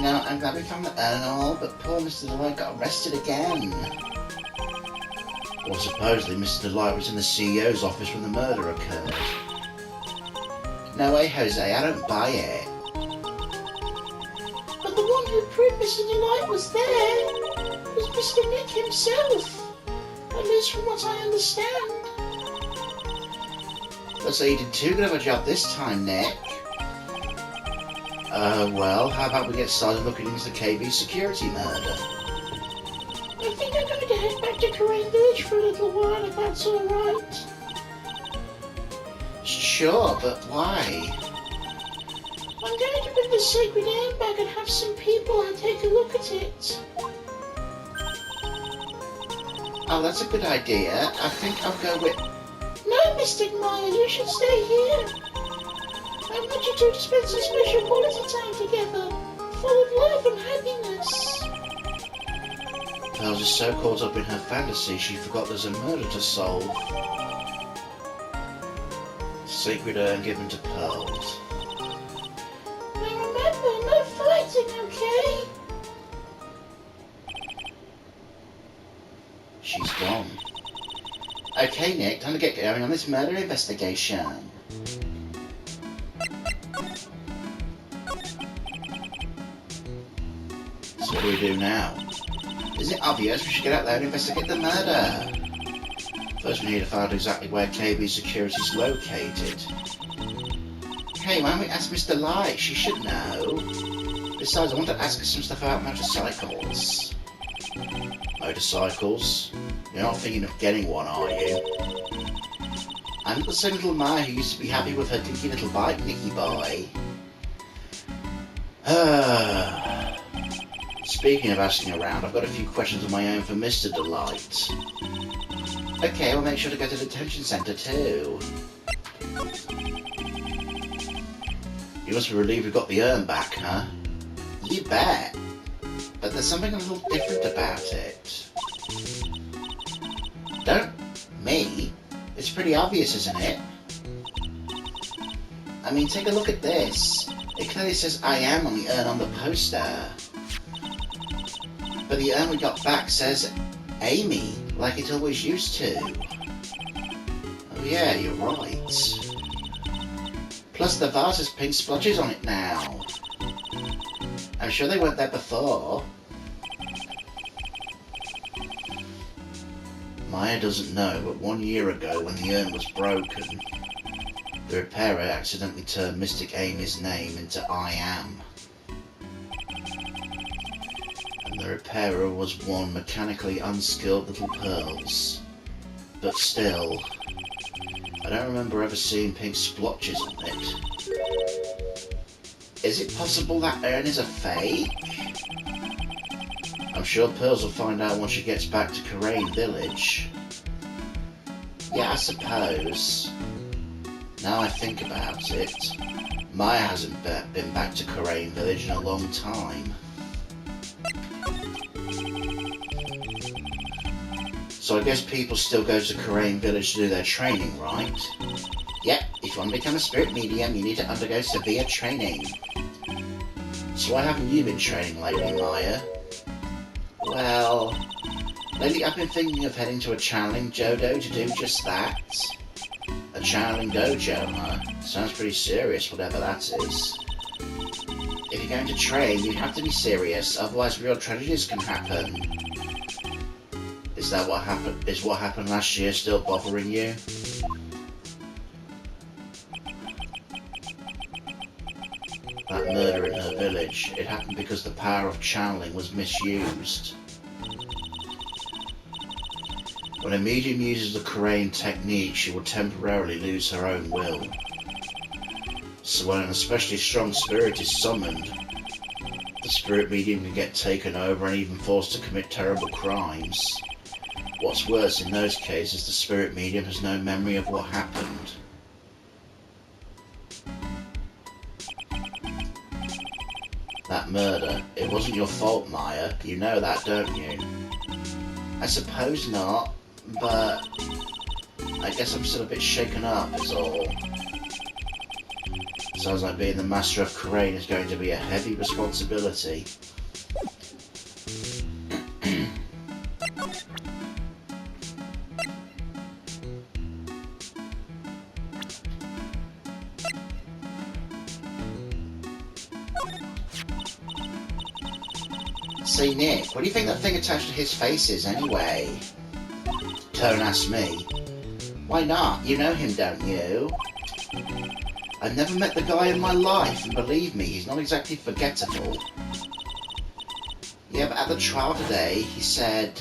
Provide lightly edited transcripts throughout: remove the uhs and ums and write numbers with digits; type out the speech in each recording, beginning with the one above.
No, I'm glad we found the urn and all, but poor Mr. Delight got arrested again. Well, supposedly Mr. Delight was in the CEO's office when the murder occurred. No way, Jose, I don't buy it. But the one who proved Mr. Delight was there was Mr. Nick himself. At least from what I understand. Looks like you did too good of a job this time, Nick. Well, how about we get started looking into the KB security murder? I think I'm going to head back to Korean Village for a little while, if that's alright. Sure, but why? I'm going to bring the sacred urn back and have some people take a look at it. Oh, that's a good idea. I think I'll go with... No, Mr. Meyer, you should stay here. I want you to spend some special quality time together, full of love and happiness. Pearls is so caught up in her fantasy she forgot there's a murder to solve. Sacred urn given to Pearls. Now remember, no fighting, okay? She's gone. Okay, Nick, time to get going on this murder investigation. So what do we do now? Is it obvious we should get out there and investigate the murder? First we need to find out exactly where KB Security is located. Hey, why don't we ask Mr. Light? She should know. Besides, I want to ask her some stuff about motorcycles. Motorcycles? You're not thinking of getting one, are you? I'm not the same little Maya who used to be happy with her dinky little bike, Nicky boy. Speaking of asking around, I've got a few questions of my own for Mr. Delight. Okay, we'll make sure to go to the detention centre too. You must be relieved we got the urn back, huh? You bet. But there's something a little different about it. Don't me? It's pretty obvious, isn't it? I mean, take a look at this. It clearly says I am on the urn on the poster. But the urn we got back says Amy, like it always used to. Oh yeah, you're right. Plus the vase has pink splotches on it now. I'm sure they weren't there before. Maya doesn't know, but 1 year ago when the urn was broken, the repairer accidentally turned Mystic Amy's name into I am. And the repairer was one mechanically unskilled little Pearls. But still, I don't remember ever seeing pink splotches on it. Is it possible that urn is a fake? I'm sure Pearls will find out once she gets back to Karain Village. Yeah, I suppose. Now I think about it, Maya hasn't been back to Karain Village in a long time. So I guess people still go to Karain Village to do their training, right? Yep, if you want to become a spirit medium, you need to undergo severe training. So why haven't you been training lately, Maya? Well, lately I've been thinking of heading to a channeling dojo to do just that. A channeling dojo, huh? Sounds pretty serious, whatever that is. If you're going to train, you have to be serious, otherwise real tragedies can happen. Is what happened last year still bothering you? That murder in her village, it happened because the power of channeling was misused. When a medium uses the Karain technique, she will temporarily lose her own will. So when an especially strong spirit is summoned, the spirit medium can get taken over and even forced to commit terrible crimes. What's worse, in those cases, the spirit medium has no memory of what happened. That murder, it wasn't your fault, Maya. You know that, don't you? I suppose not, but I guess I'm still a bit shaken up, is all. Sounds like being the master of Crane is going to be a heavy responsibility. Say, Nick, what do you think that thing attached to his face is, anyway? Don't ask me. Why not? You know him, don't you? I've never met the guy in my life, and believe me, he's not exactly forgettable. Yeah, but at the trial today, he said...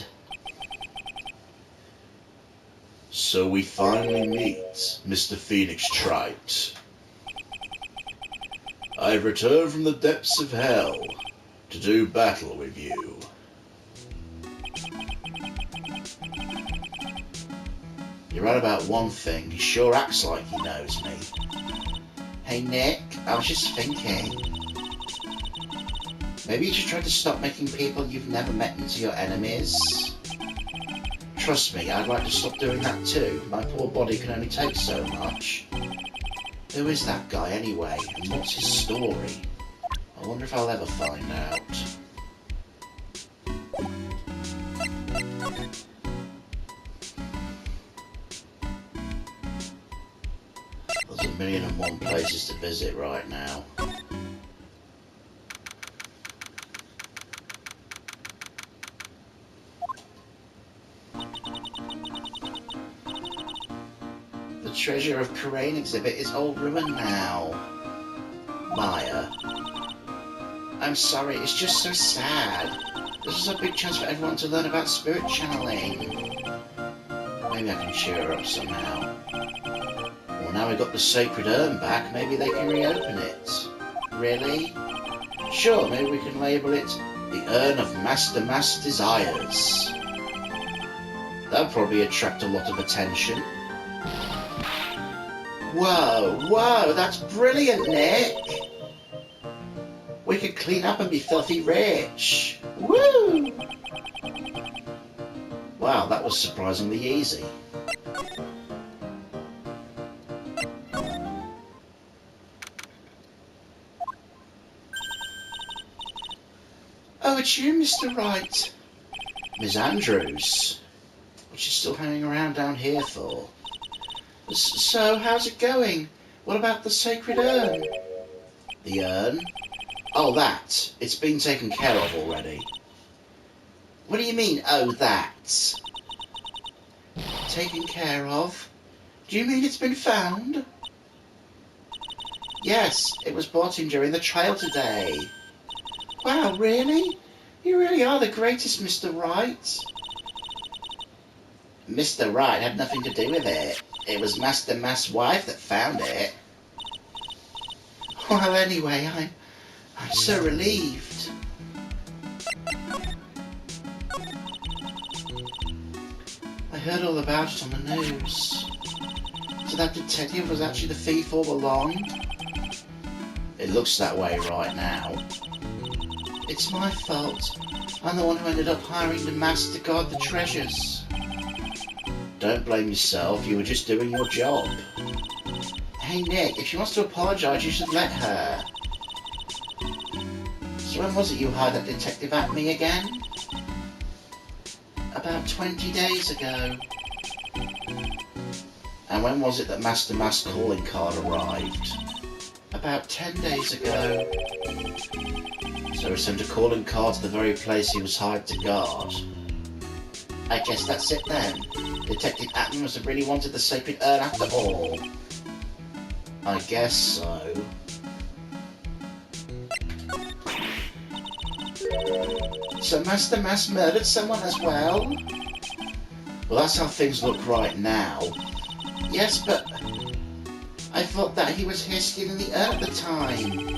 So we finally meet, Mr. Phoenix Trite. I've returned from the depths of hell to do battle with you. You're right about one thing, he sure acts like he knows me. Hey Nick, I was just thinking. Maybe you should try to stop making people you've never met into your enemies. Trust me, I'd like to stop doing that too. My poor body can only take so much. Who is that guy anyway, and what's his story? I wonder if I'll ever find out. There's 1,000,001 places to visit right now. The Treasure of Crane exhibit is all ruined now. Maya. I'm sorry, it's just so sad. This is a big chance for everyone to learn about spirit channeling. Maybe I can cheer her up somehow. Well, now we've got the sacred urn back, maybe they can reopen it. Really? Sure, maybe we can label it the Urn of Master Mass Desires. That'll probably attract a lot of attention. Whoa, that's brilliant, Nick! We could clean up and be filthy rich. Woo! Wow, that was surprisingly easy. Oh, it's you, Mr. Wright. Miss Andrews. What's she still hanging around down here for? So, how's it going? What about the sacred urn? The urn? Oh, that. It's been taken care of already. What do you mean, oh, that? Taken care of? Do you mean it's been found? Yes, it was brought in during the trial today. Wow, really? You really are the greatest, Mr. Wright. Mr. Wright had nothing to do with it. It was Master Mass' wife that found it. Well, anyway, I'm so relieved. I heard all about it on the news. So that detective was actually the thief all along? It looks that way right now. It's my fault. I'm the one who ended up hiring the mass to guard the treasures. Don't blame yourself, you were just doing your job. Hey Nick, if she wants to apologise, you should let her. So when was it you hired that detective at me again? About 20 days ago. And when was it that Master Mass' calling card arrived? About 10 days ago. So he sent a calling card to the very place he was hired to guard. I guess that's it then. Detective Atman must have really wanted the sacred urn after all. I guess so. So Master Mass murdered someone as well? Well, that's how things look right now. Yes, but I thought that he was here stealing the urn at the time.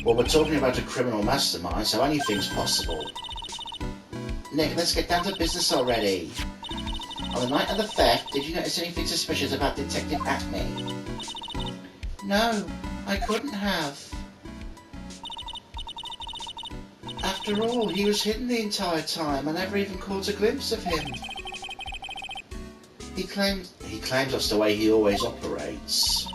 Well, we're talking about a criminal mastermind, so anything's possible. Nick, let's get down to business already. On the night of the theft, did you notice anything suspicious about Detective Acme? No, I couldn't have. After all, he was hidden the entire time. I never even caught a glimpse of him. He claims that's the way he always operates.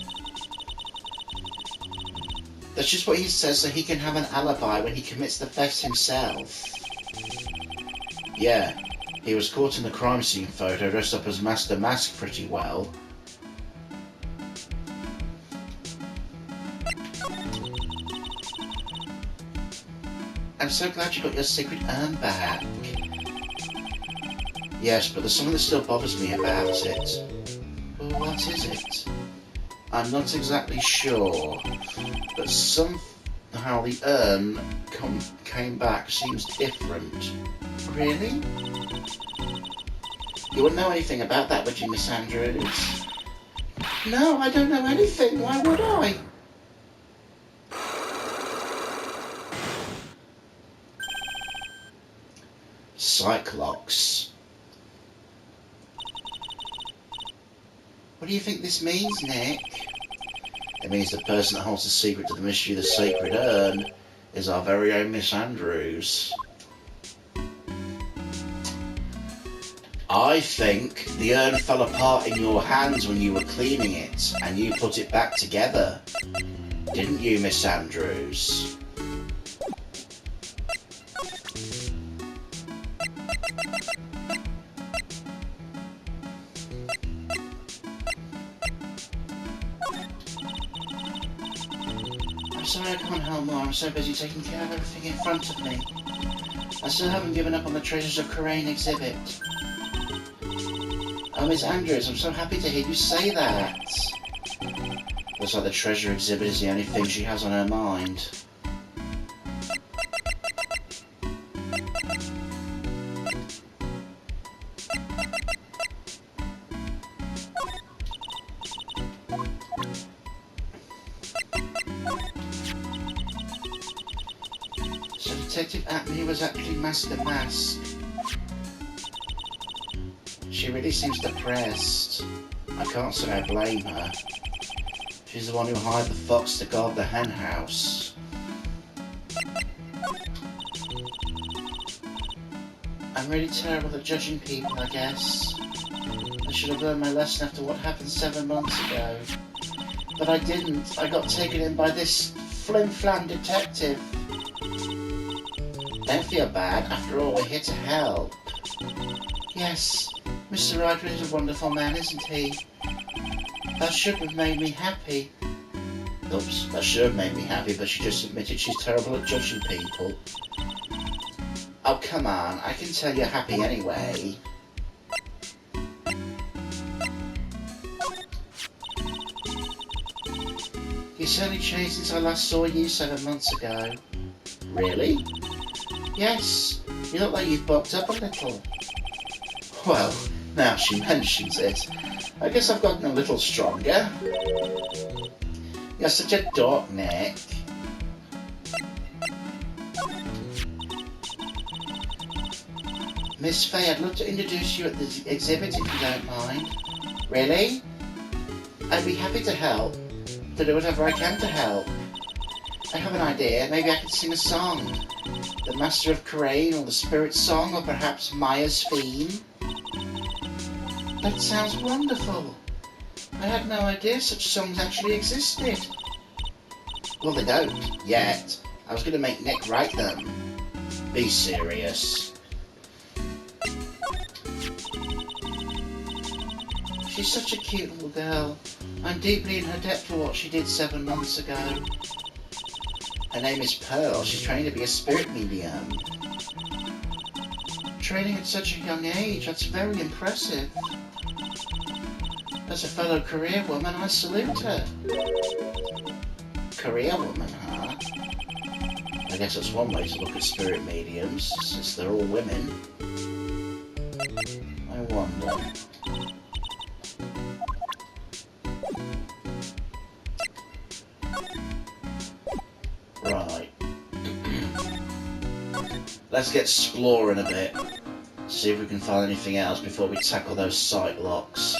That's just what he says so he can have an alibi when he commits the theft himself. Yeah, he was caught in the crime scene photo dressed up as Master Mask pretty well. I'm so glad you got your secret urn back. Yes, but there's something that still bothers me about it. Well, what is it? I'm not exactly sure, but somehow the urn came back seems different. Really? You wouldn't know anything about that, would you, Miss Andrews? No, I don't know anything. Why would I? Cyclops. What do you think this means, Nick? It means the person that holds the secret to the mystery of the sacred urn is our very own Miss Andrews. I think the urn fell apart in your hands when you were cleaning it, and you put it back together. Didn't you, Miss Andrews? I'm sorry I can't help more. I'm so busy taking care of everything in front of me. I still haven't given up on the Treasures of Coraine exhibit. Oh, Miss Andrews, I'm so happy to hear you say that. Looks like the treasure exhibit is the only thing she has on her mind. So Detective Atney was actually Master Mask. She really seems depressed. I can't say I blame her. She's the one who hired the fox to guard the hen house. I'm really terrible at judging people, I guess. I should have learned my lesson after what happened 7 months ago. But I didn't. I got taken in by this flim-flam detective. Don't feel bad. After all, we're here to help. Yes, Mr. Ryder is a wonderful man, isn't he? That should have made me happy. Oops, that should have made me happy, but she just admitted she's terrible at judging people. Oh, come on, I can tell you're happy anyway. You certainly changed since I last saw you 7 months ago. Really? Yes, you look like you've bulked up a little. Well, now she mentions it, I guess I've gotten a little stronger. You're such a dork, Nick. Miss Faye, I'd love to introduce you at the exhibit if you don't mind. Really? I'd be happy to help, to do whatever I can to help. I have an idea, maybe I could sing a song. The Master of Coraine, or the Spirit Song, or perhaps Maya's Theme. That sounds wonderful. I had no idea such songs actually existed. Well, they don't, yet. I was going to make Nick write them. Be serious. She's such a cute little girl. I'm deeply in her debt for what she did 7 months ago. Her name is Pearl. She's training to be a spirit medium. Training at such a young age, that's very impressive. As a fellow career woman, I salute her. Career woman, huh? I guess that's one way to look at spirit mediums, since they're all women. I wonder. Right. Let's get exploring a bit. See if we can find anything else before we tackle those sight locks.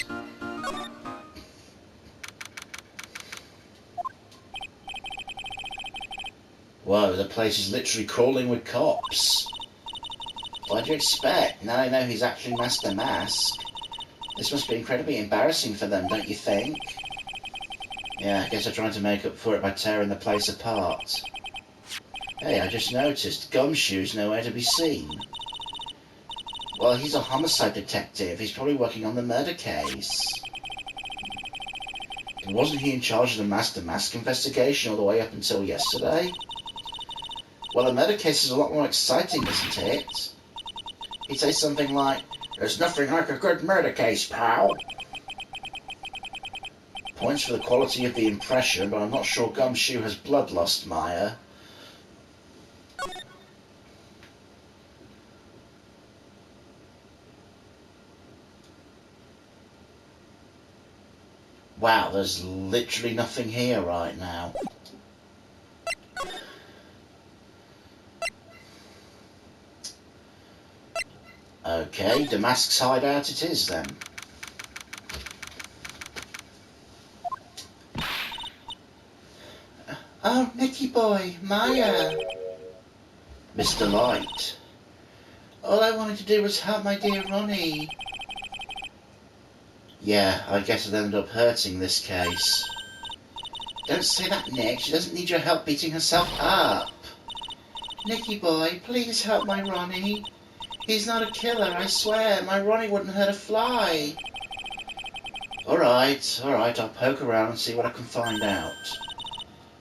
Whoa, the place is literally crawling with cops. What do you expect? Now I know he's actually Master Mask. This must be incredibly embarrassing for them, don't you think? Yeah, I guess I'm trying to make up for it by tearing the place apart. Hey, I just noticed, Gumshoe's nowhere to be seen. Well, he's a homicide detective. He's probably working on the murder case. Wasn't he in charge of the mask investigation all the way up until yesterday? Well, a murder case is a lot more exciting, isn't it? He'd say something like, "There's nothing like a good murder case, pal." Points for the quality of the impression, but I'm not sure Gumshoe has bloodlust, Maya. Wow, there's literally nothing here right now. Okay, Damask's hideout it is then. Oh, Nicky boy, Maya. Mr. Light. All I wanted to do was help my dear Ronnie. Yeah, I guess it ended up hurting this case. Don't say that, Nick. She doesn't need your help beating herself up. Nicky boy, please help my Ronnie. He's not a killer, I swear. My Ronnie wouldn't hurt a fly. Alright, I'll poke around and see what I can find out.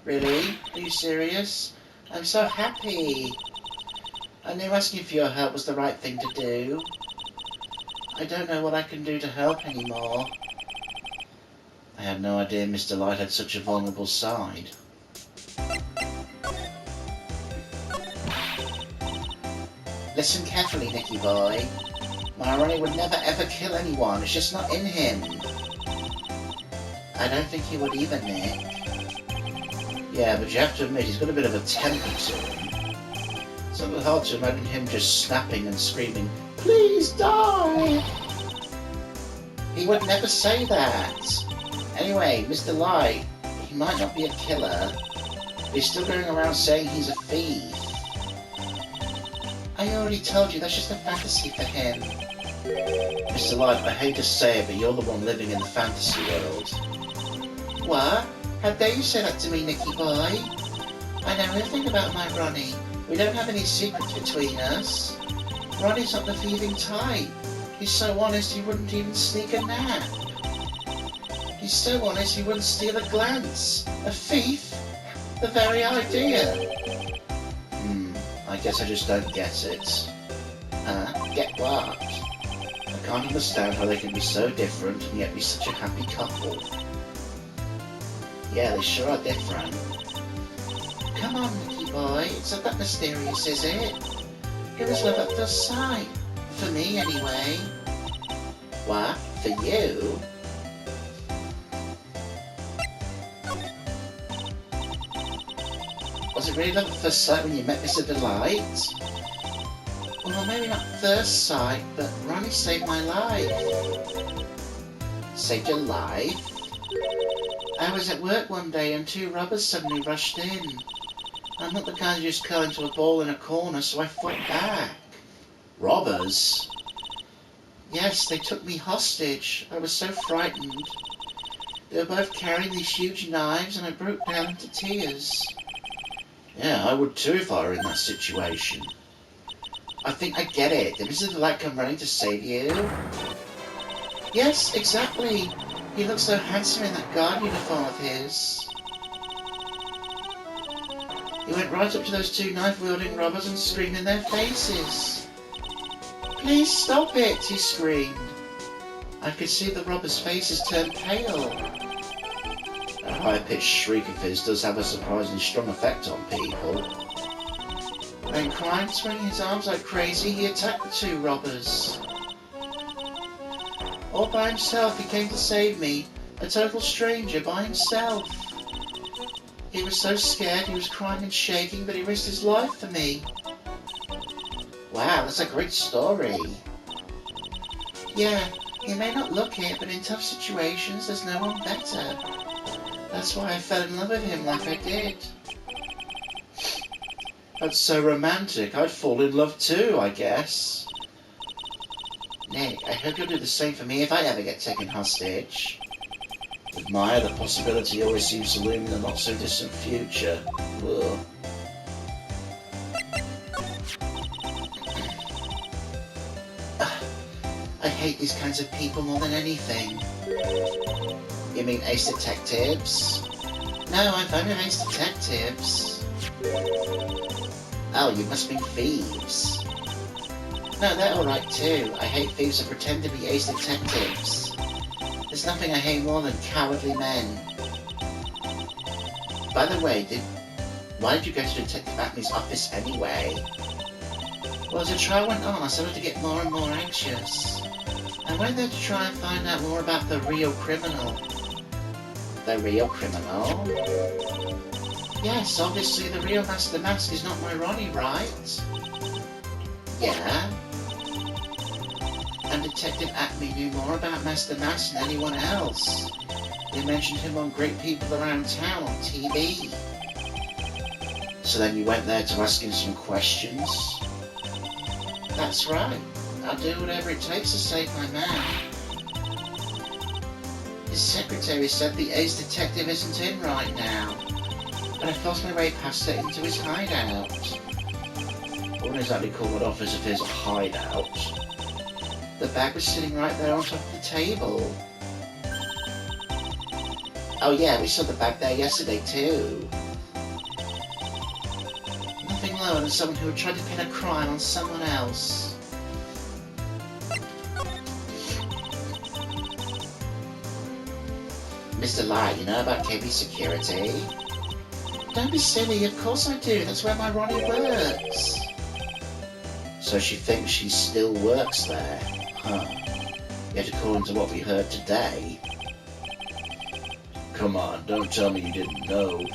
Really? Are you serious? I'm so happy. I knew asking for your help was the right thing to do. I don't know what I can do to help anymore. I had no idea Mr. Light had such a vulnerable side. Listen carefully, Nicky boy. My Ronnie would never ever kill anyone. It's just not in him. I don't think he would either, Nick. Yeah, but you have to admit he's got a bit of a temper to him. It's a little hard to imagine him just snapping and screaming, "Please die!" He would never say that. Anyway, Mr. Light, he might not be a killer, but he's still going around saying he's a thief. I already told you that's just a fantasy for him. Mr. Light, I hate to say it, but you're the one living in the fantasy world. What? How dare you say that to me, Nicky boy? I know everything about my Ronnie. We don't have any secrets between us. Ronnie's not the thieving type. He's so honest he wouldn't even sneak a nap. He's so honest he wouldn't steal a glance. A thief? The very idea. I guess I just don't get it. Get what? I can't understand how they can be so different and yet be such a happy couple. Yeah, they sure are different. Come on, Nicky boy, it's not that mysterious, is it? It was love at first sight. For me, anyway. What? For you? Was it really love at first sight when you met Mr. Delight? Well, maybe not first sight, but Ronnie saved my life. Saved your life? I was at work one day and 2 robbers suddenly rushed in. I'm not the kind who just curl into a ball in a corner, so I fought back. Robbers? Yes, they took me hostage. I was so frightened. They were both carrying these huge knives and I broke down into tears. Yeah, I would too if I were in that situation. I think I get it. Did Mr. Delight come running to save you? Yes, exactly. He looks so handsome in that guard uniform of his. He went right up to those 2 knife-wielding robbers and screamed in their faces. Please stop it, he screamed. I could see the robbers' faces turn pale. A high-pitched shriek of his does have a surprisingly strong effect on people. Then crying, swinging his arms like crazy, he attacked the 2 robbers. All by himself, he came to save me. A total stranger by himself. He was so scared, he was crying and shaking, but he risked his life for me. Wow, that's a great story. Yeah, he may not look it, but in tough situations, there's no one better. That's why I fell in love with him like I did. That's so romantic. I'd fall in love too, I guess. Nick, I hope you'll do the same for me if I ever get taken hostage. Admire the possibility always seems to loom in the not-so-distant future. Ugh. I hate these kinds of people more than anything. You mean ace detectives? No, I'm fine with ace detectives. Oh, you must be thieves. No, they're alright too. I hate thieves who pretend to be ace detectives. There's nothing I hate more than cowardly men. By the way, why did you go to Detective Acme's office anyway? Well, as the trial went on, I started to get more and more anxious. I went there to try and find out more about the real criminal. The real criminal? Yes, obviously the real Master Mask is not my Ronnie, right? Yeah. And Detective Acme knew more about Master Mask than anyone else. They mentioned him on Great People Around Town on TV. So then you went there to ask him some questions? That's right. I'll do whatever it takes to save my man. His secretary said the ace detective isn't in right now, but I forced my way past it into his hideout. I wouldn't exactly call it office of his a hideout. The bag was sitting right there on top of the table. Oh yeah, we saw the bag there yesterday too. Nothing lower than someone who would try to pin a crime on someone else. Mr. Lai, you know about KB Security? Don't be silly, of course I do. That's where my Ronnie works. So she thinks she still works there? Huh. Yet according to what we heard today... Come on, don't tell me you didn't know.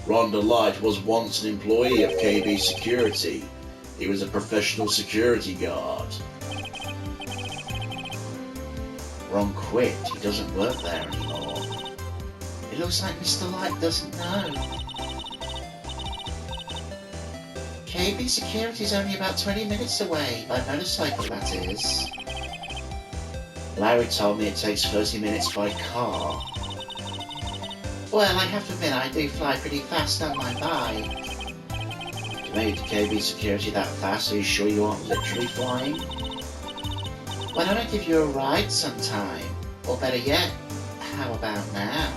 Rhonda Light was once an employee of KB Security. He was a professional security guard. Ron quit. He doesn't work there anymore. It looks like Mr. Light doesn't know. KB Security's only about 20 minutes away, by motorcycle that is. Larry told me it takes 30 minutes by car. Well, I have to admit I do fly pretty fast on my bike. You made it to KB Security that fast, are you sure you aren't literally flying? Why don't I give you a ride sometime? Or better yet, how about now?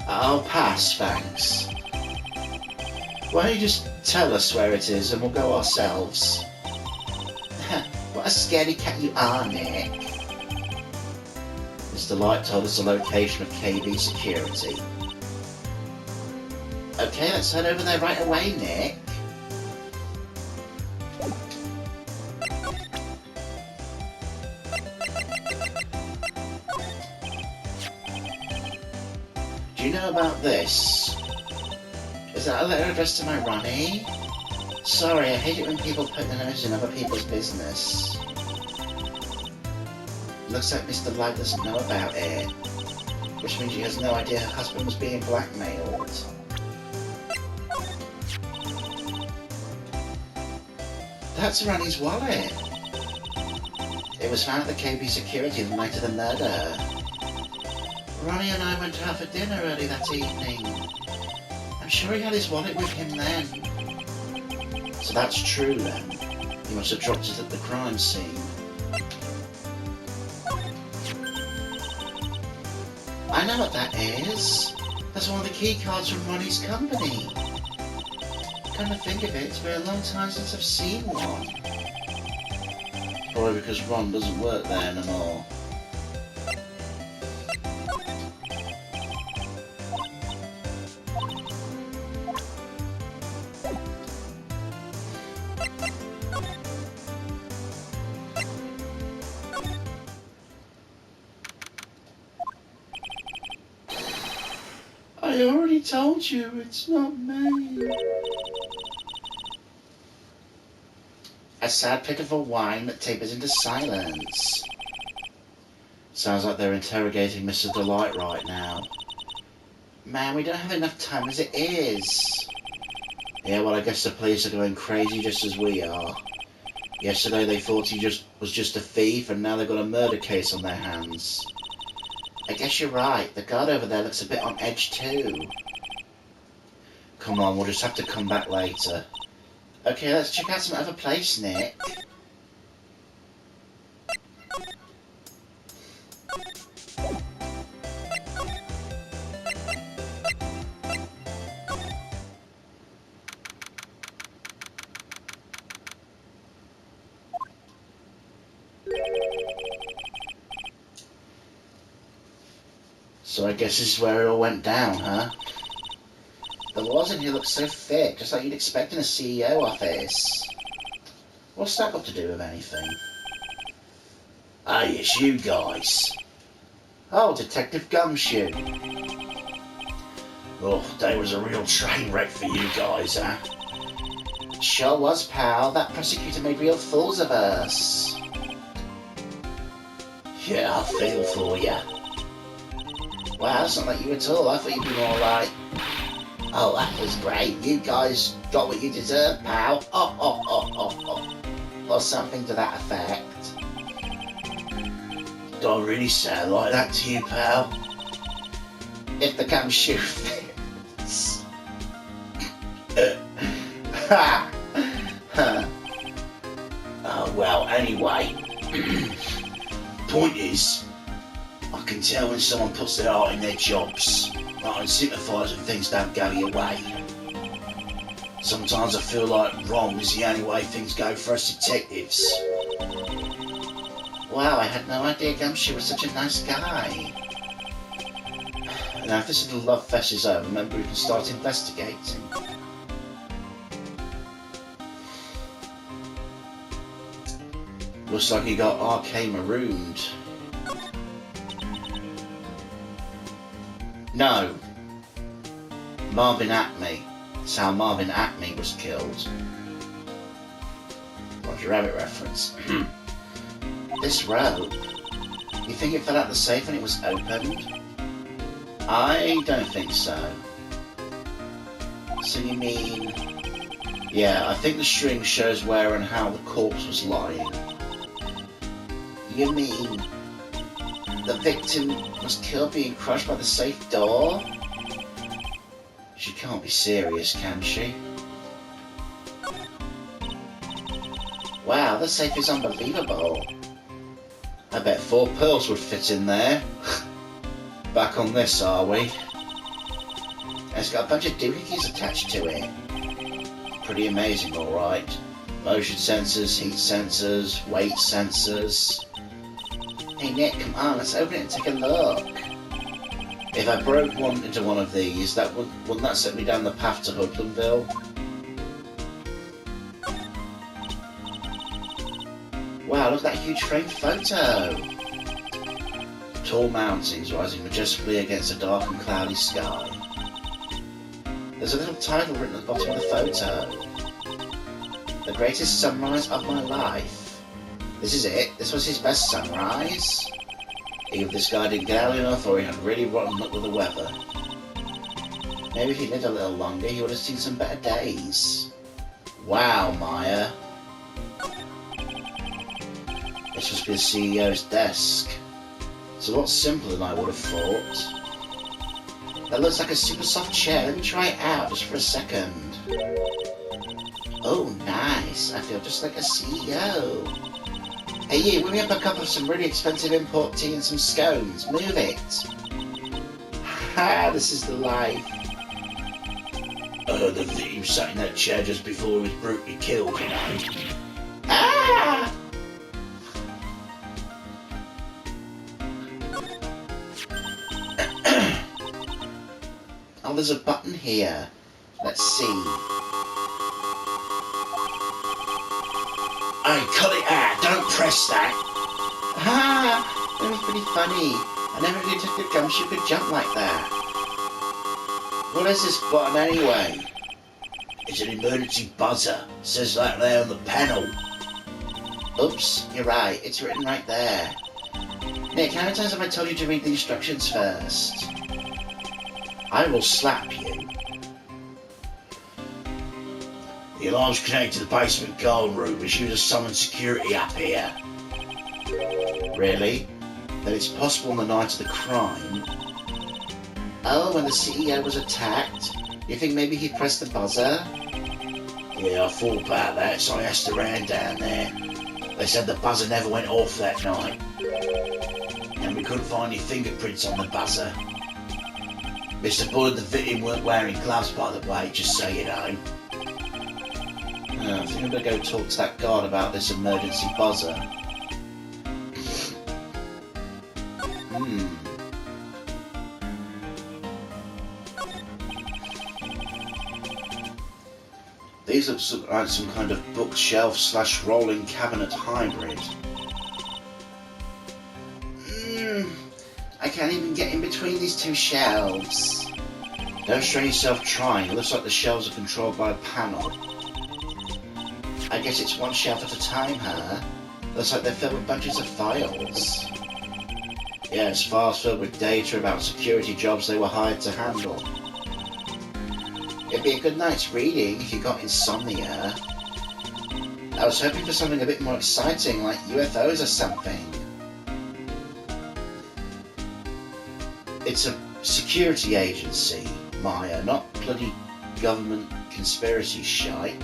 I'll pass, thanks. Why don't you just tell us where it is and we'll go ourselves? What a scaredy cat you are, Nick. Mr. Light told us the location of KB Security. Okay, let's head over there right away, Nick. Do you know about this? Is that a letter addressed to my Ronnie? Sorry, I hate it when people put their nose in other people's business. Looks like Mr. Light doesn't know about it, which means she has no idea her husband was being blackmailed. That's Ronnie's wallet. It was found at the KB Security the night of the murder. Ronnie and I went out for dinner early that evening. I'm sure he had his wallet with him then. So that's true then. He must have dropped it at the crime scene. I know what that is. That's one of the key cards from Ronnie's company. Come to think of it, it's been a long time since I've seen one. Probably because Ron doesn't work there anymore. I already told you, it's not me. A sad, pitiful whine that tapers into silence. Sounds like they're interrogating Mr. Delight right now. Man, we don't have enough time as it is. Yeah, well, I guess the police are going crazy just as we are. Yesterday they thought he was just a thief, and now they've got a murder case on their hands. I guess you're right. The guard over there looks a bit on edge too. Come on, we'll just have to come back later. Okay, let's check out some other place, Nick. So I guess this is where it all went down, huh? The walls in here look so thick, just like you'd expect in a CEO office. What's that got to do with anything? Hey, it's you guys. Oh, Detective Gumshoe. Oh, that was a real train wreck for you guys, huh? Sure was, pal. That prosecutor made real fools of us. Yeah, I feel for ya. Wow, that's not like you at all. I thought you'd be more like... Oh, that was great. You guys got what you deserved, pal. Or something to that effect. Do I really sound like that to you, pal? If the gumshoe fits. Oh, well, anyway. Point is, I can tell when someone puts their heart in their jobs. I can sympathise when things don't go your way. Sometimes I feel like wrong is the only way things go for us detectives. Wow, I had no idea Gumshoe was such a nice guy. Now, if this little love fest is over, maybe we can start investigating. Looks like he got RK marooned. No. Marvin Acme. That's how Marvin Acme was killed. Roger Rabbit reference. This rope. You think it fell out of the safe when it was opened? I don't think so. So you mean... Yeah, I think the string shows where and how the corpse was lying. You mean... the victim was killed being crushed by the safe door? She can't be serious, can she? Wow, the safe is unbelievable. I bet 4 pearls would fit in there. Back on this, are we? It's got a bunch of doohickeys attached to it. Pretty amazing, alright. Motion sensors, heat sensors, weight sensors. Hey Nick, come on, let's open it and take a look. If I broke into one of these, wouldn't that set me down the path to Hoodlumville? Wow, look at that huge framed photo! Tall mountains rising majestically against a dark and cloudy sky. There's a little title written at the bottom of the photo. The greatest sunrise of my life. This is it? This was his best sunrise? Either this guy didn't get out enough or he had really rotten luck with the weather. Maybe if he lived a little longer he would have seen some better days. Wow, Maya. This must be the CEO's desk. It's a lot simpler than I would have thought. That looks like a super soft chair. Let me try it out just for a second. Oh, nice. I feel just like a CEO. Hey you, whip me up a cup of some really expensive import tea and some scones. Move it. Ha, this is the life. The thief sat in that chair just before he was brutally killed, you know. Ah! Oh, there's a button here. Let's see. Hey, cut it out! Don't press that! Ah! That was pretty funny. I never knew Detective Gumshoe could jump like that. What is this button anyway? It's an emergency buzzer. It says that there on the panel. Oops, you're right. It's written right there. Nick, how many times have I told you to read the instructions first? I will slap you. The alarm's connected to the basement guard room. We should have summoned security up here. Really? Then it's possible on the night of the crime. Oh, when the CEO was attacked? You think maybe he pressed the buzzer? Yeah, I thought about that, so I asked around down there. They said the buzzer never went off that night. And we couldn't find any fingerprints on the buzzer. Mr. Bullard, the victim, weren't wearing gloves, by the way, just so you know. I think I'm going to go talk to that guard about this emergency buzzer. These look like some kind of bookshelf / rolling cabinet hybrid. I can't even get in between these two shelves. Don't strain yourself trying. It looks like the shelves are controlled by a panel. I guess it's one shelf at a time, huh? Looks like they're filled with bunches of files. Yes, files filled with data about security jobs they were hired to handle. It'd be a good night's reading if you got insomnia. I was hoping for something a bit more exciting, like UFOs or something. It's a security agency, Maya, not bloody government conspiracy shite.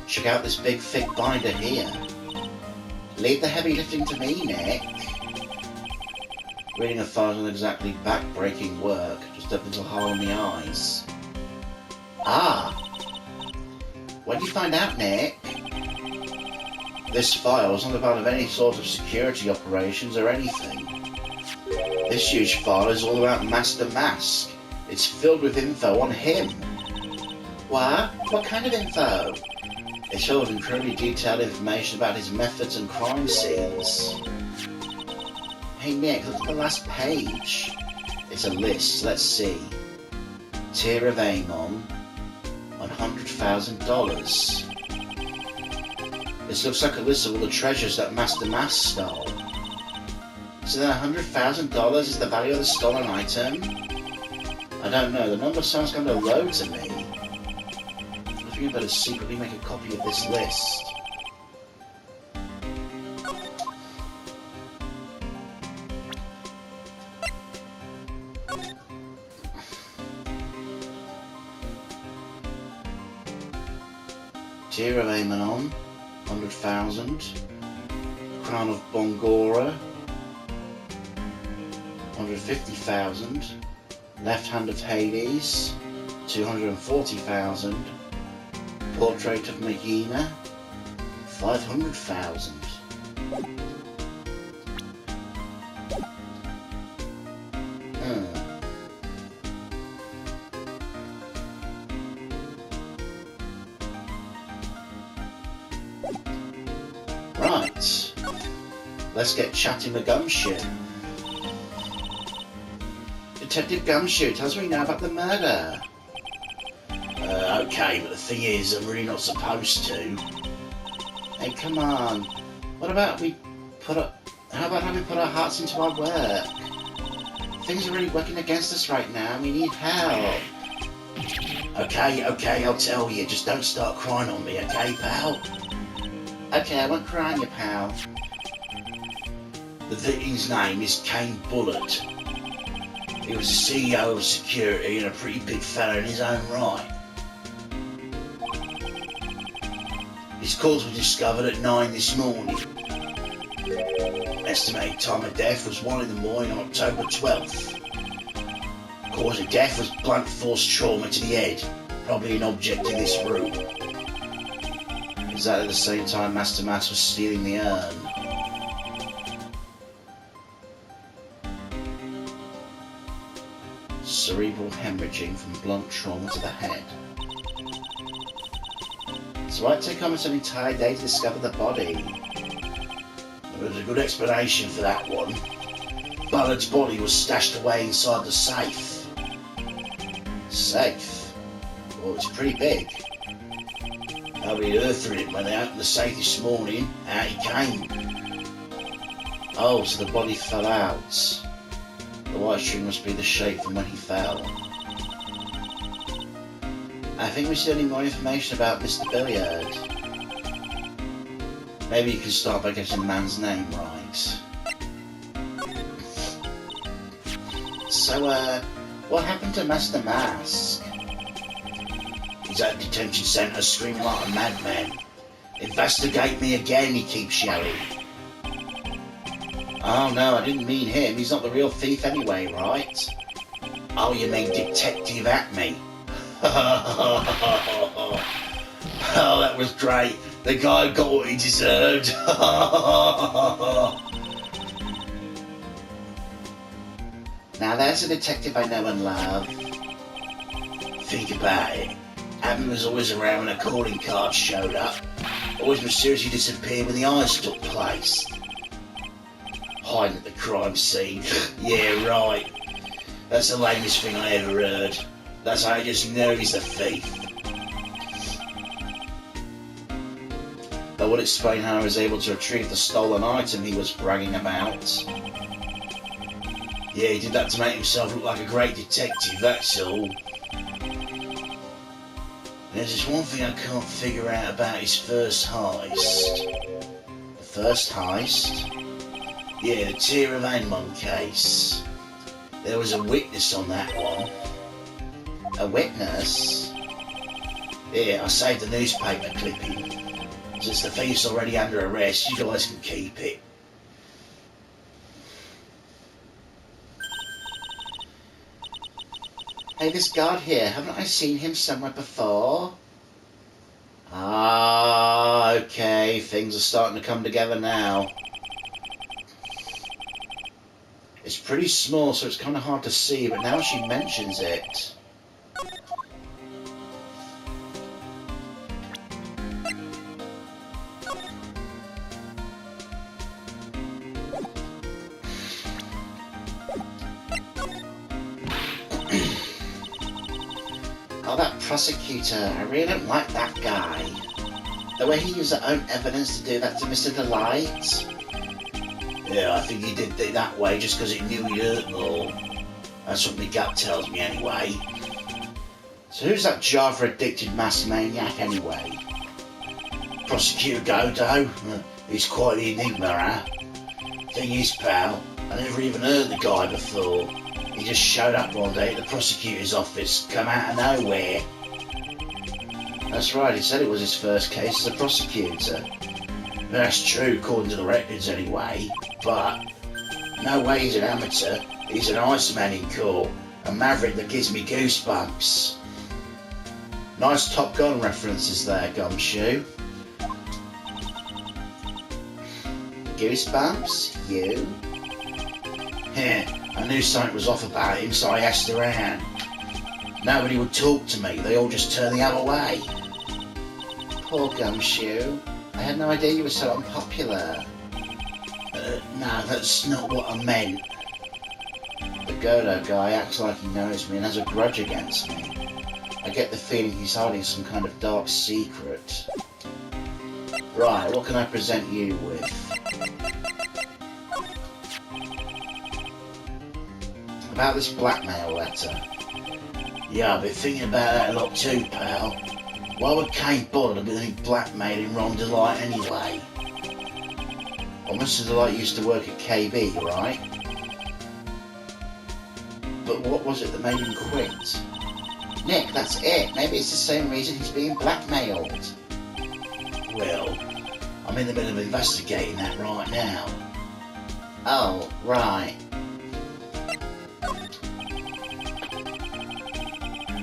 Check out this big thick binder here. Leave the heavy lifting to me, Nick. Reading a file isn't exactly back-breaking work, just opens a hole in the eyes. Ah! What did you find out, Nick? This file is not a part of any sort of security operations or anything. This huge file is all about Master Mask. It's filled with info on him. What? What kind of info? It's full of incredibly detailed information about his methods and crime scenes. Hey Nick, look at the last page. It's a list, let's see. Tier of Amon, $100,000. This looks like a list of all the treasures that Master Mask stole. So then $100,000 is the value of the stolen item? I don't know, the number sounds kind of low to me. I think you better secretly make a copy of this list. Tier of Amanon, 100,000. Crown of Bongora, 150,000. Left Hand of Hades, 240,000. Portrait of Megina, 500,000. Right, let's get chatting with Gumshoe. Detective Gumshoe, tell us what you know about the murder. Okay, but the thing is, I'm really not supposed to. Hey, come on. How about we put our hearts into our work? Things are really working against us right now, we need help. Okay, I'll tell you. Just don't start crying on me, okay, pal? Okay, I won't cry on you, pal. The victim's name is Kane Bullard. He was the CEO of security and a pretty big fella in his own right. His cause was discovered at 9 this morning. Estimated time of death was 1 in the morning on October 12th. Cause of death was blunt force trauma to the head, probably an object in this room. Exactly the same time Master Mask was stealing the urn. Cerebral hemorrhaging from blunt trauma to the head. So I'd take almost an entire day to discover the body. There was a good explanation for that one. Bullard's body was stashed away inside the safe. Safe? Well, it's pretty big. Nobody earthed it when they opened the safe this morning. Out he came. Oh, so the body fell out. The white string must be the shape from when he fell. I think we still need more information about Mr. Billiard. Maybe you can start by getting the man's name right. So, what happened to Master Mask? He's at detention centre screaming like a madman. Investigate me again, he keeps yelling. Oh no, I didn't mean him. He's not the real thief anyway, right? Oh, you mean Detective Acme? Oh, that was great. The guy got what he deserved. Now there's a detective I know and love. Think about it. Abby was always around when a calling card showed up. Always mysteriously disappeared when the eyes took place. Hiding at the crime scene. Yeah, right. That's the lamest thing I ever heard. That's how I just know he's a thief. That would explain how I was able to retrieve the stolen item he was bragging about. Yeah, he did that to make himself look like a great detective, that's all. There's just one thing I can't figure out about his first heist. The first heist? Yeah, the Tier of Anmon case. There was a witness on that one. A witness? Yeah, I saved the newspaper clipping. Since the thief's already under arrest, you guys can keep it. Hey, this guard here, haven't I seen him somewhere before? Ah, okay, things are starting to come together now. It's pretty small, so it's kind of hard to see, but now she mentions it. Oh, that prosecutor, I really don't like that guy. The way he used his own evidence to do that to Mr. Delight. Yeah, I think he did it that way just because he knew he'd hurt more. That's what my gut tells me anyway. So who's that Java-addicted mass maniac anyway? Prosecutor Godo? He's quite the enigma, huh? Thing is, pal, I never even heard the guy before. He just showed up one day at the prosecutor's office, come out of nowhere. That's right, he said it was his first case as a prosecutor. That's true, according to the records anyway, but no way he's an amateur. He's an Iceman in court, a maverick that gives me goosebumps. Nice Top Gun references there, Gumshoe. Goosebumps? You? Heh, I knew something was off about him, so I asked around. Nobody would talk to me, they all just turned the other way. Poor Gumshoe. I had no idea you were so unpopular. No, that's not what I meant. The Godo guy acts like he knows me and has a grudge against me. I get the feeling he's hiding some kind of dark secret. Right, what can I present you with? About this blackmail letter. Yeah, I've been thinking about that a lot too, pal. Why would Kane bother with any blackmailing Ron Delight anyway? Well, Mr. Delight used to work at KB, right? But what was it that made him quit? Nick, that's it. Maybe it's the same reason he's being blackmailed. Well, I'm in the middle of investigating that right now. Oh, right.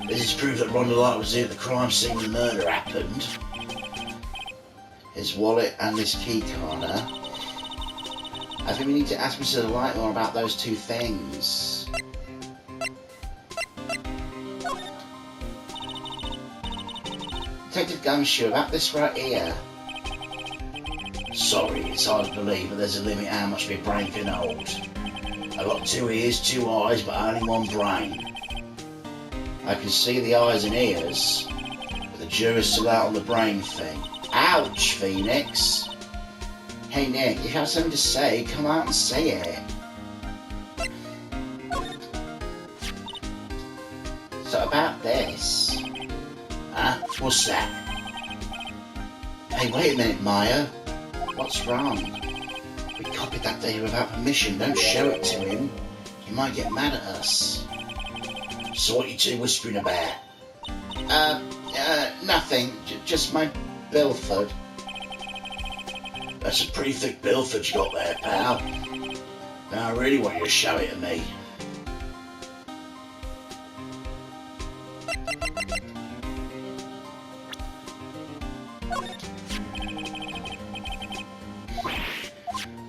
This is proof that Ron Delight was there at the crime scene when the murder happened. His wallet and his key card, huh? I think we need to ask Mr. Delight more about those two things. Detective Gumshoe, about this right here. Sorry, it's hard to believe, but there's a limit how much my brain can hold. I've got 2 ears, 2 eyes, but only 1 brain. I can see the eyes and ears, but the jury's still out on the brain thing. Ouch, Phoenix! Hey Nick, if you have something to say, come out and say it. So about this. What's that? Hey, wait a minute, Maya. What's wrong? We copied that data without permission. Don't show it to him. He might get mad at us. So what you two whispering about? Nothing. Just my Bilford. That's a pretty thick Bilford you got there, pal. Now I really want you to show it to me.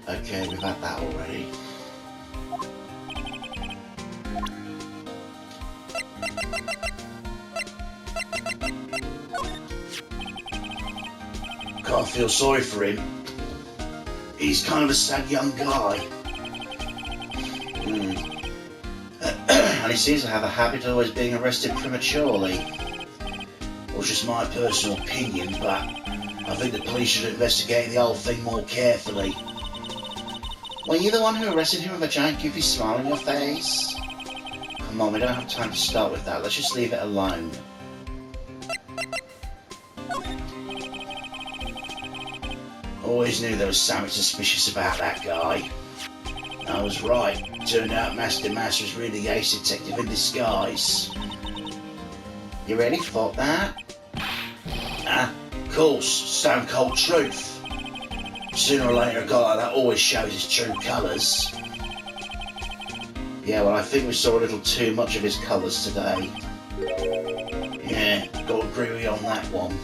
Okay, we've had that already. Can't feel sorry for him. He's kind of a sad young guy. And he seems to have a habit of always being arrested prematurely. Well, it's just my personal opinion, but I think the police should investigate the whole thing more carefully. Were you the one who arrested him with a giant goofy smile on your face? Come on, we don't have time to start with that. Let's just leave it alone. Always knew there was something suspicious about that guy. I was right. Turned out Master Mass was really the ace detective in disguise. You really thought that? Of course. Stone cold truth. Sooner or later a guy like that always shows his true colours. Yeah, well I think we saw a little too much of his colours today. Yeah, got to agree with you on that one.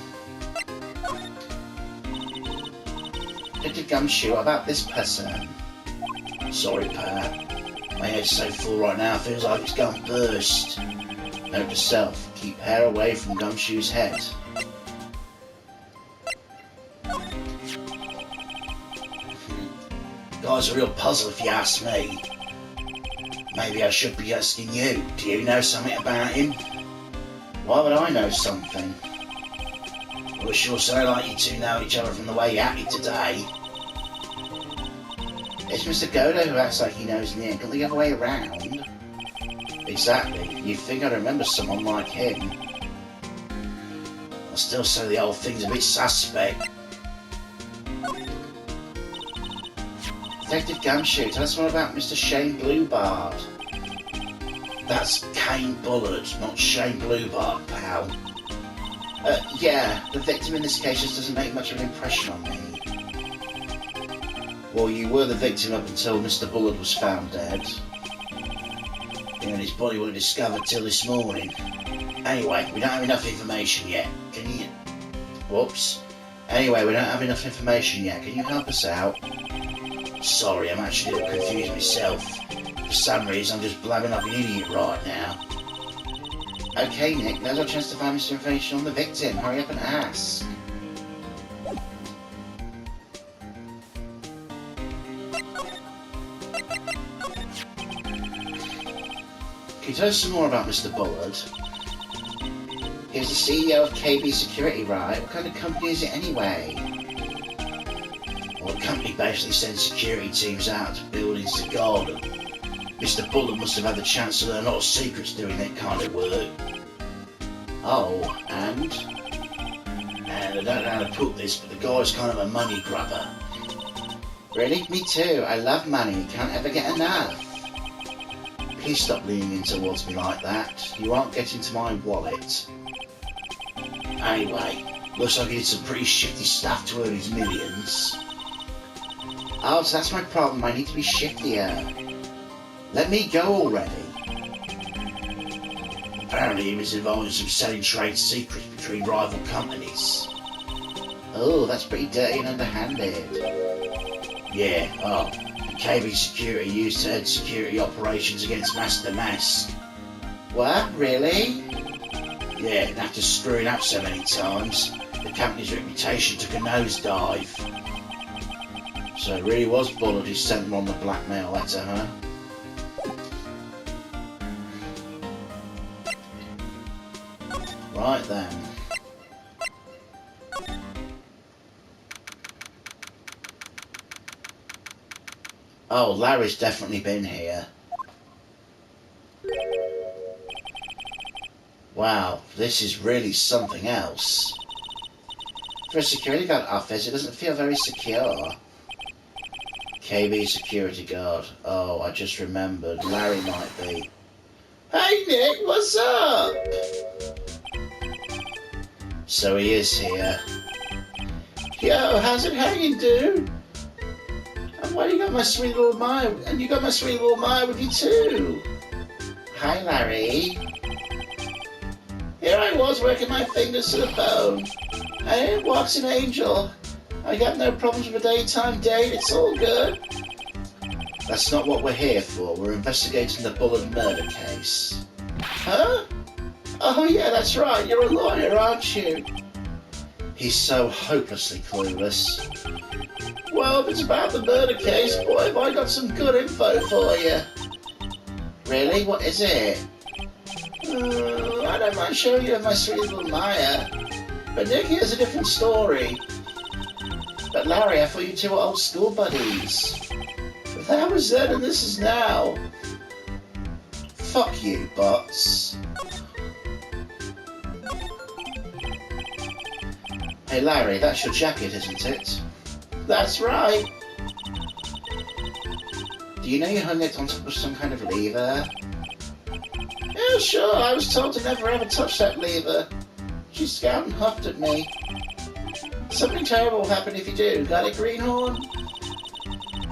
Little Gumshoe, what about this person? Sorry, Pat. My head's so full right now, it feels like it's going to burst. Note to self, keep hair away from Gumshoe's head. Guy's a real puzzle if you ask me. Maybe I should be asking you. Do you know something about him? Why would I know something? Well, it sure sounds like you two know each other from the way you acted today. It's Mr. Godo who acts like he knows me, not the other way around. Exactly. You'd think I'd remember someone like him. I still say the whole thing's a bit suspect. Detective Gumshoe, tell us more about Mr. Shane Bluebard. That's Kane Bullard, not Shane Bluebard, pal. Yeah, the victim in this case just doesn't make much of an impression on me. Well, you were the victim up until Mr. Bullard was found dead. And his body wasn't discovered till this morning. Anyway, we don't have enough information yet. Can you... Whoops. Anyway, we don't have enough information yet. Can you help us out? Sorry, I'm actually a little confused myself. For some reason, I'm just blabbing like an idiot right now. Okay, Nick, now's our chance to find some information on the victim. Hurry up and ask. Can you tell us some more about Mr. Bullard? He was the CEO of KB Security, right? What kind of company is it anyway? Well, the company basically sends security teams out to buildings to guard them. Mr. Bullard must have had the chance to learn a lot of secrets doing that kind of work. Oh, and? And I don't know how to put this, but the guy's kind of a money grubber. Really? Me too. I love money. Can't ever get enough. Please stop leaning in towards me like that. You aren't getting to my wallet. Anyway, looks like he did some pretty shifty stuff to earn his millions. Oh, so that's my problem. I need to be shiftier. Let me go already. Apparently he was involved in some selling trade secrets between rival companies. Oh, that's pretty dirty and underhanded. Yeah, oh. KB Security used to head security operations against Master Mask. What? Really? Yeah, and after screwing up so many times, the company's reputation took a nosedive. So it really was Bullard who sent them on the blackmail letter, huh? Right then. Oh, Larry's definitely been here. Wow, this is really something else. For a security guard office, it doesn't feel very secure. KB security guard. Oh, I just remembered. Larry might be. Hey Nick, what's up? So he is here. Yo, how's it hanging, dude? And why you got my sweet little Maya? And you got my sweet little Maya with you too. Hi, Larry. Here I was working my fingers to the bone. And in walks an angel. I got no problems with a daytime date. It's all good. That's not what we're here for. We're investigating the Bullard murder case. Huh? Oh yeah, that's right. You're a lawyer, aren't you? He's so hopelessly clueless. Well, if it's about the murder case, boy, have I got some good info for you. Really? What is it? I don't mind showing you my sweet little Maya. But Nick, here's a different story. But Larry, I thought you two were old school buddies. But that was then and this is now. Fuck you, bots. Hey Larry, that's your jacket, isn't it? That's right. Do you know you hung it on top of some kind of lever? Yeah, sure, I was told to never ever touch that lever. She scowled and huffed at me. Something terrible will happen if you do. Got it, Greenhorn?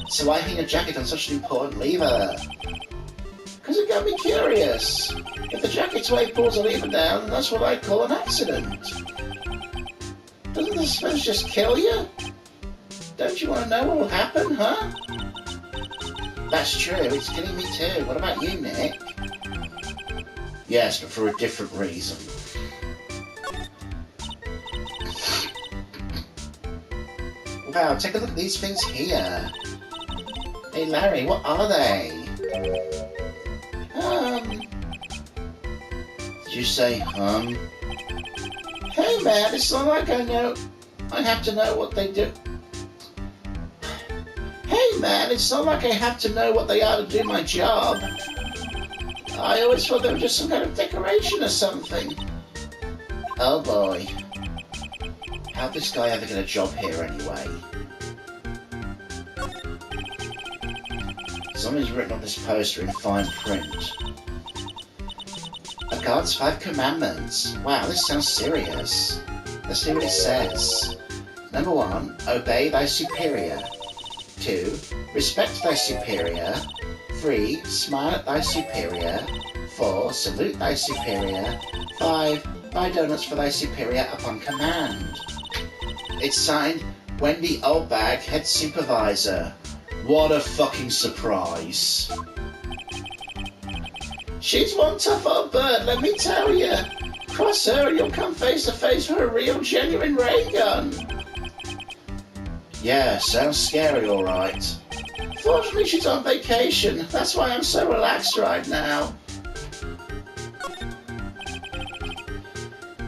So why hang a jacket on such an important lever? Because it got me curious. If the jacket's weight pulls a lever down, then that's what I call an accident. Doesn't the suspense just kill you? Don't you want to know what will happen, huh? That's true, it's killing me too. What about you, Nick? Yes, but for a different reason. Wow, take a look at these things here. Hey Larry, what are they? Did you say Hey man, it's not like I have to know what they do. Hey man, it's not like I have to know what they are to do my job. I always thought they were just some kind of decoration or something. Oh boy. How'd this guy ever get a job here anyway? Something's written on this poster in fine print. A God's 5 commandments. Wow, this sounds serious. Let's see what it says. Number 1, obey thy superior. 2, respect thy superior. 3, smile at thy superior. 4, salute thy superior. 5, buy donuts for thy superior upon command. It's signed, Wendy Oldbag, head supervisor. What a fucking surprise. She's one tough old bird, let me tell you. Cross her and you'll come face to face with a real, genuine ray gun. Yeah, sounds scary, alright. Fortunately, she's on vacation. That's why I'm so relaxed right now.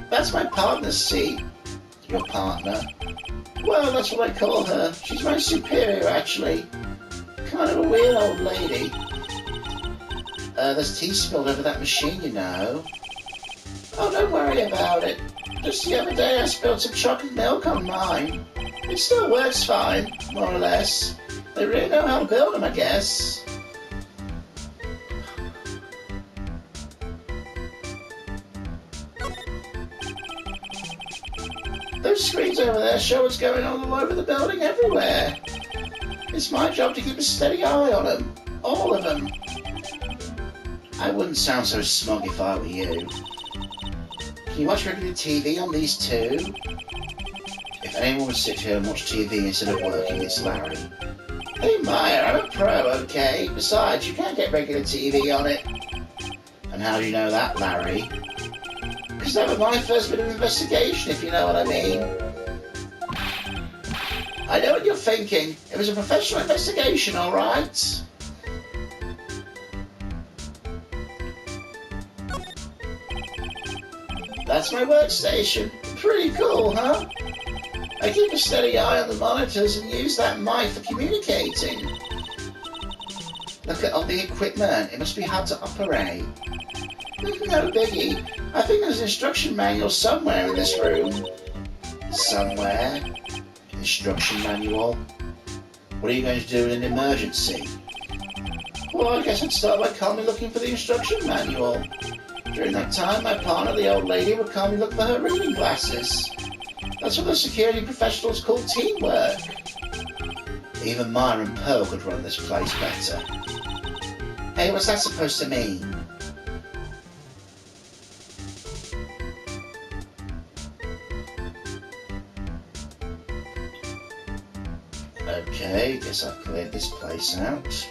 That's my partner's seat. Your partner? Well, that's what I call her. She's my superior, actually. Kind of a weird old lady. There's tea spilled over that machine, you know. Oh, don't worry about it. Just the other day I spilled some chocolate milk on mine. It still works fine, more or less. They really know how to build them, I guess. Those screens over there show what's going on all over the building everywhere. It's my job to keep a steady eye on them. All of them. I wouldn't sound so smug if I were you. Can you watch regular TV on these too? If anyone would sit here and watch TV instead of working, it's Larry. Hey Maya, I'm a pro, okay? Besides, you can't get regular TV on it. And how do you know that, Larry? Because that was my first bit of investigation, if you know what I mean. I know what you're thinking. It was a professional investigation, alright? That's my workstation. Pretty cool, huh? I keep a steady eye on the monitors and use that mic for communicating. Look at all the equipment. It must be hard to operate. No biggie. I think there's an instruction manual somewhere in this room. Somewhere? Instruction manual? What are you going to do in an emergency? Well, I guess I'd start by calmly looking for the instruction manual. During that time, my partner, the old lady, would calmly look for her reading glasses. That's what the security professionals call teamwork. Even Maya and Pearl could run this place better. Hey, what's that supposed to mean? Okay, guess I've cleared this place out.